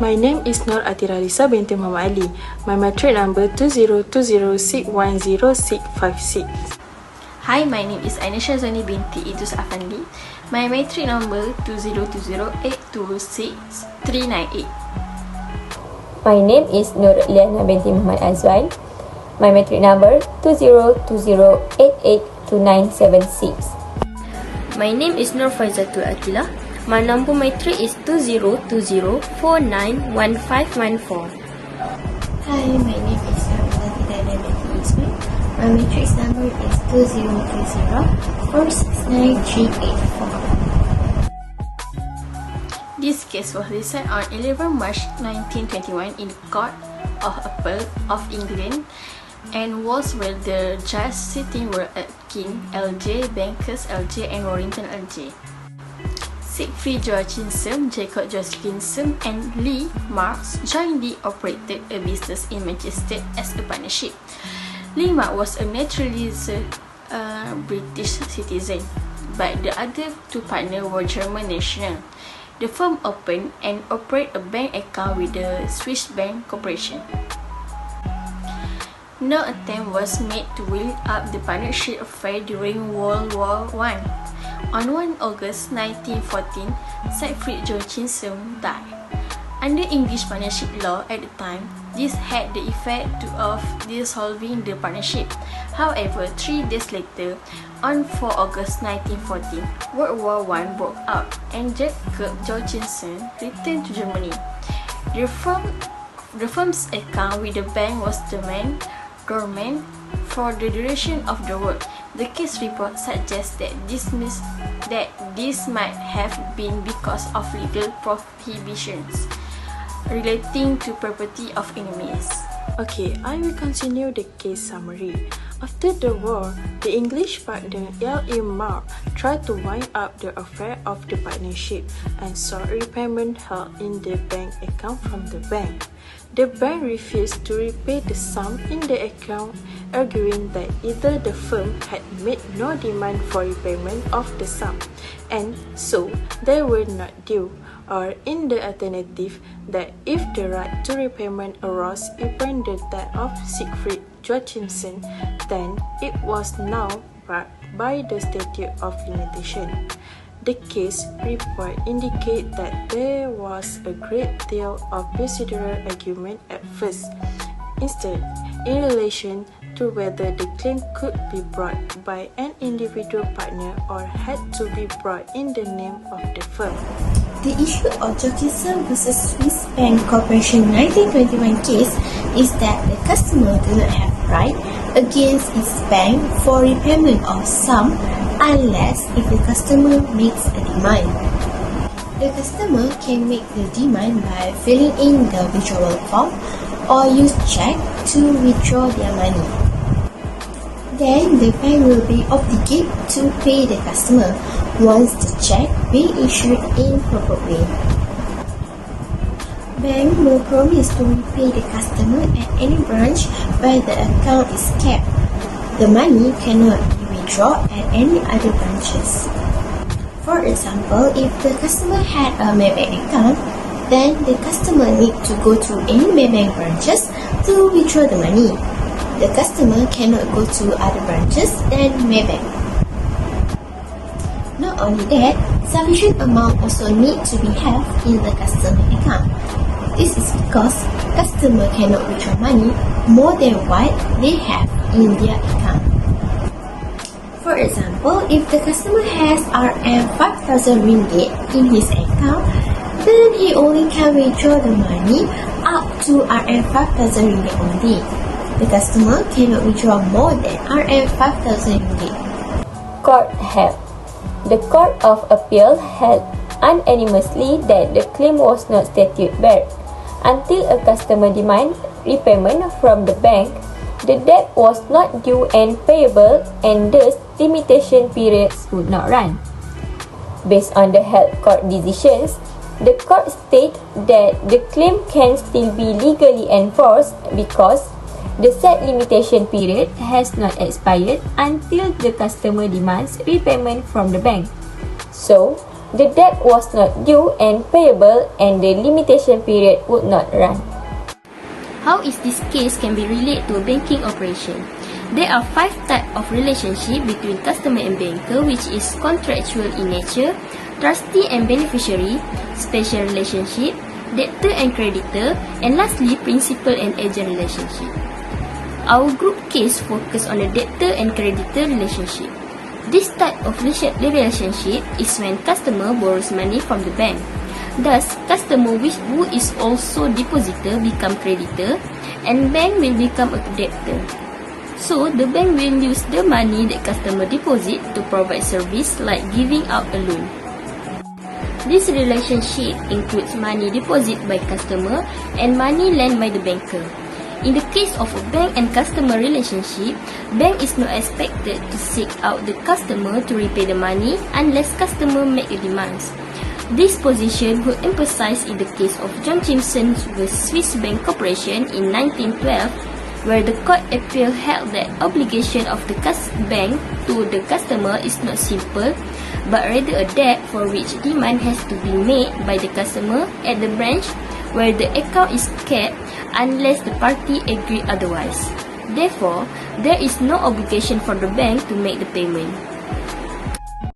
My name is Nur Atiralisa binti Muhammad Ali. My matric number 2020610656. Hi, my name is Ainisha Zani binti Idus Afandi. My matric number 2020826398. My name is Nur Liana binti Muhammad Azwan. My matric number 2020882976. My name is Nur Faizatul Atila. My number matric is 2020491514. Hi, my name is Abdullah Dana binti Ismail. My matrix number is 2020469384. This case was decided on 11 March 1921 in the Court of Appeal of England and was where the judges sitting were at King LJ, Bankers LJ and Warrington LJ. Siegfried Joachimson, Jacob Joachimson and Lee Marx jointly operated a business in Manchester as a partnership. Lee Marx was a naturalized British citizen, but the other two partners were German national. The firm opened and operated a bank account with the Swiss Bank Corporation. No attempt was made to build up the partnership affair during World War I. On 1 August 1914, Siegfried Joachimson died. Under English partnership law at the time, this had the effect of dissolving the partnership. However, 3 days later, on 4 August 1914, World War I broke out and Jacob Joachimson returned to Germany. The firm's account with the bank was dormant for the duration of the war. The case report suggests that this might have been because of legal prohibitions relating to property of enemies. Okay, I will continue the case summary. After the war, the English partner L.E. Marx tried to wind up the affair of the partnership and sought repayment held in the bank account from the bank. The bank refused to repay the sum in the account, arguing that either the firm had made no demand for repayment of the sum, and so they were not due, or in the alternative, that if the right to repayment arose upon the death of Siegfried Joachimson, then it was now barred by the statute of limitation. The case report indicates that there was a great deal of procedural argument at first, instead, in relation to whether the claim could be brought by an individual partner or had to be brought in the name of the firm. The issue of Joachimson vs. Swiss Bank Corporation 1921 case is that the customer do not have right against its bank for repayment of sum unless if the customer makes a demand. The customer can make the demand by filling in the withdrawal form or use check to withdraw their money. Then the bank will be obligated to pay the customer once the check be issued in proper way. Bank will promise to repay the customer at any branch where the account is kept. The money cannot be withdrawn at any other branches. For example, if the customer had a Maybank account, then the customer need to go to any Maybank branches to withdraw the money. The customer cannot go to other branches than Maybank. Not only that, sufficient amount also need to be held in the customer account. This is because customer cannot withdraw money more than what they have in their account. For example, if the customer has Rm5,000 ringgit in his account, then he only can withdraw the money up to Rm5,000 ringgit only. The customer cannot withdraw more than Rm5,000 ringgit. Court held. The Court of Appeal held unanimously that the claim was not statute barred. Until a customer demand repayment from the bank, the debt was not due and payable, and thus limitation periods would not run. Based on the held court decisions, the court stated that the claim can still be legally enforced because the said limitation period has not expired until the customer demands repayment from the bank. So, The debt was not due and payable and the limitation period would not run. How is this case can be related to a banking operation? There are 5 types of relationship between customer and banker, which is contractual in nature, trustee and beneficiary, special relationship, debtor and creditor, and lastly, principal and agent relationship. Our group case focus on the debtor and creditor relationship. This type of relationship is when customer borrows money from the bank. Thus, customer who is also depositor become creditor and bank will become a debtor. So, the bank will use the money that customer deposit to provide service like giving out a loan. This relationship includes money deposit by customer and money lent by the banker. In the case of a bank and customer relationship, bank is not expected to seek out the customer to repay the money unless customer make a demands. This position was emphasized in the case of Joachimson vs Swiss Bank Corporation in 1912, where the court appeal held that obligation of the bank to the customer is not simple, but rather a debt for which demand has to be made by the customer at the branch where the account is kept unless the party agree otherwise. Therefore, there is no obligation for the bank to make the payment.